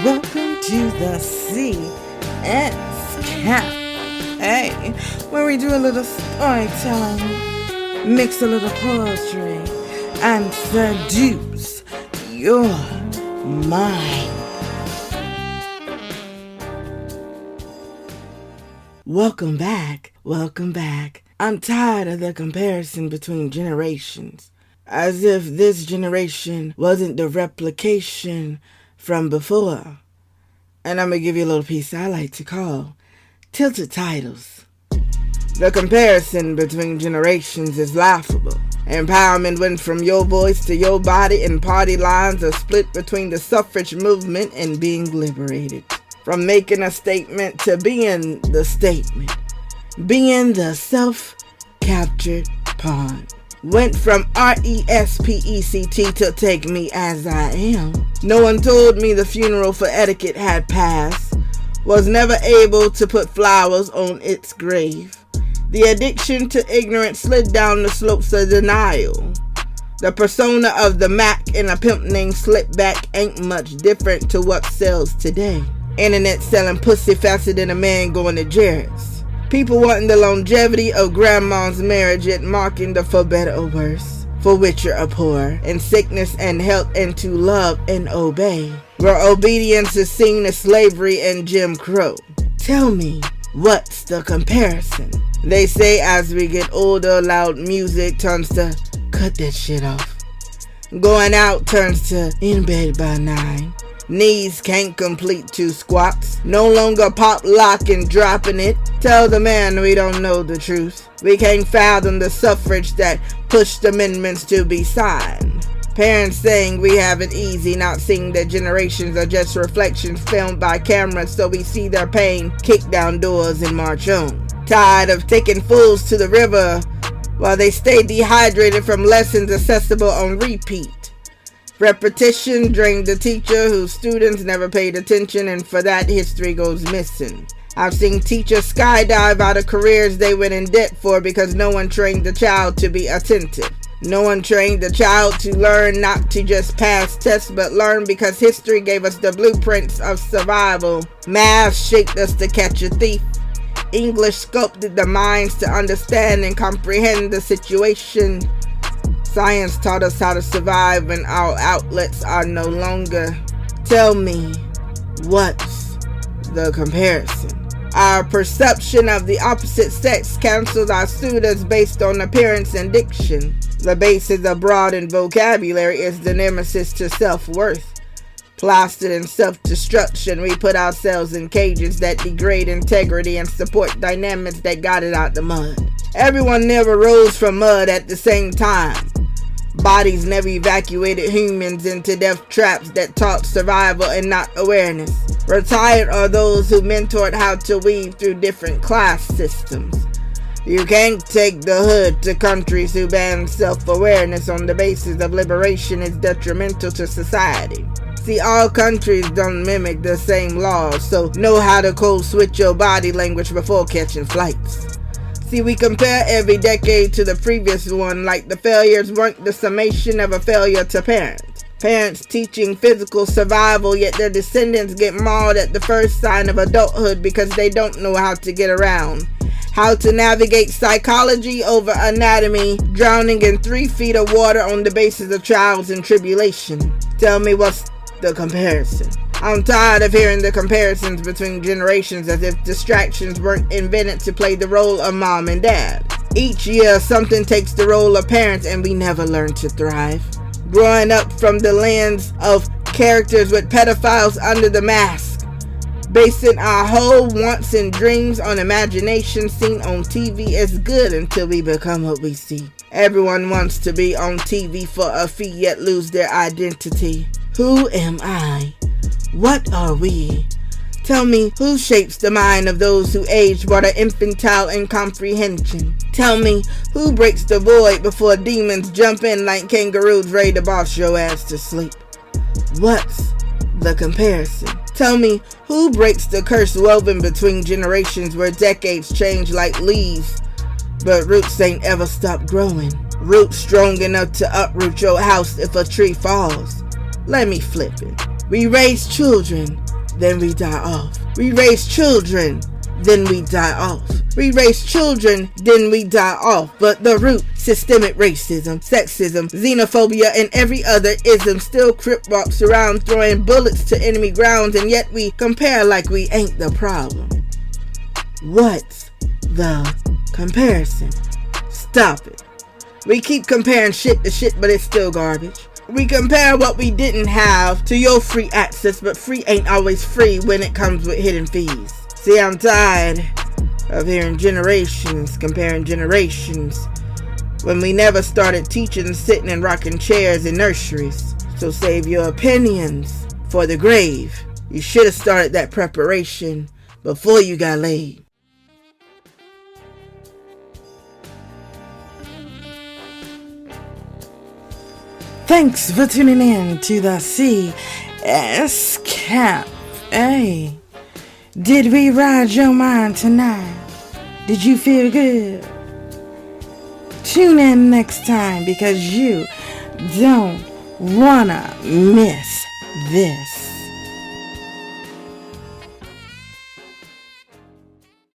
Welcome to the CS Camp. Hey, where we do a little storytelling, mix a little poetry, and seduce your mind. Welcome back. I'm tired of the comparison between generations, as if this generation wasn't the replication from before. And I'm going to give you a little piece I like to call Tilted Titles. The comparison between generations is laughable. Empowerment went from your voice to your body, and party lines are split between the suffrage movement and being liberated. From making a statement to being the statement. Being the self-captured pawn. Went from RESPECT to take me as I am. No one told me the funeral for etiquette had passed. Was never able to put flowers on its grave. The addiction to ignorance slid down the slopes of denial. The persona of the Mac in a pimp named Slipback ain't much different to what sells today. Internet selling pussy faster than a man going to Jared's. People wanting the longevity of grandma's marriage, yet marking the for better or worse, for richer or poor, in sickness and health, and to love and obey, where obedience is seen as slavery and Jim Crow. Tell me, what's the comparison? They say as we get older, loud music turns to cut that shit off. Going out turns to in bed by 9. Knees can't complete 2 squats. No longer pop, lock, and dropping it. Tell the man we don't know the truth. We can't fathom the suffrage that pushed amendments to be signed. Parents saying we have it easy, not seeing that generations are just reflections filmed by cameras, so we see their pain, kick down doors, and march on. Tired of taking fools to the river while they stay dehydrated from lessons accessible on repeat. Repetition drained the teacher whose students never paid attention, and for that history goes missing. I've seen teachers skydive out of careers they went in debt for because no one trained the child to be attentive. No one trained the child to learn, not to just pass tests, but learn because history gave us the blueprints of survival. Math shaped us to catch a thief. English sculpted the minds to understand and comprehend the situation. Science taught us how to survive when our outlets are no longer. Tell me, what's the comparison? Our perception of the opposite sex cancels our students based on appearance and diction. The basis of broadened vocabulary is the nemesis to self-worth. Plastered in self-destruction, we put ourselves in cages that degrade integrity and support dynamics that got it out the mud. Everyone never rose from mud at the same time. Bodies never evacuated humans into death traps that taught survival and not awareness. Retired are those who mentored how to weave through different class systems. You can't take the hood to countries who ban self-awareness on the basis of liberation is detrimental to society. See, all countries don't mimic the same laws, so know how to code switch your body language before catching flights. See, we compare every decade to the previous one like the failures weren't the summation of a failure to parent. Parents teaching physical survival, yet their descendants get mauled at the first sign of adulthood because they don't know how to get around. How to navigate psychology over anatomy, drowning in 3 feet of water on the basis of trials and tribulation. Tell me what's the comparison? I'm tired of hearing the comparisons between generations as if distractions weren't invented to play the role of mom and dad. Each year, something takes the role of parents and we never learn to thrive. Growing up from the lens of characters with pedophiles under the mask. Basing our whole wants and dreams on imagination seen on TV is good until we become what we see. Everyone wants to be on TV for a fee yet lose their identity. Who am I? What are we? Tell me, who shapes the mind of those who age but are infantile in comprehension? Tell me, who breaks the void before demons jump in like kangaroos ready to boss your ass to sleep? What's the comparison? Tell me, who breaks the curse woven between generations where decades change like leaves, but roots ain't ever stopped growing? Roots strong enough to uproot your house if a tree falls. Let me flip it. We raise children then we die off. We raise children, then we die off. We raise children, then we die off. But the root, systemic racism, sexism, xenophobia, and every other ism still crip walks around throwing bullets to enemy grounds, and yet we compare like we ain't the problem. What's the comparison? Stop it. We keep comparing shit to shit, but it's still garbage. We compare what we didn't have to your free access, but free ain't always free when it comes with hidden fees. See, I'm tired of hearing generations comparing generations when we never started teaching sitting and rocking chairs in nurseries. So save your opinions for the grave. You should have started that preparation before you got laid. Thanks for tuning in to the CS Cafe. Did we ride your mind tonight? Did you feel good? Tune in next time because you don't wanna miss this.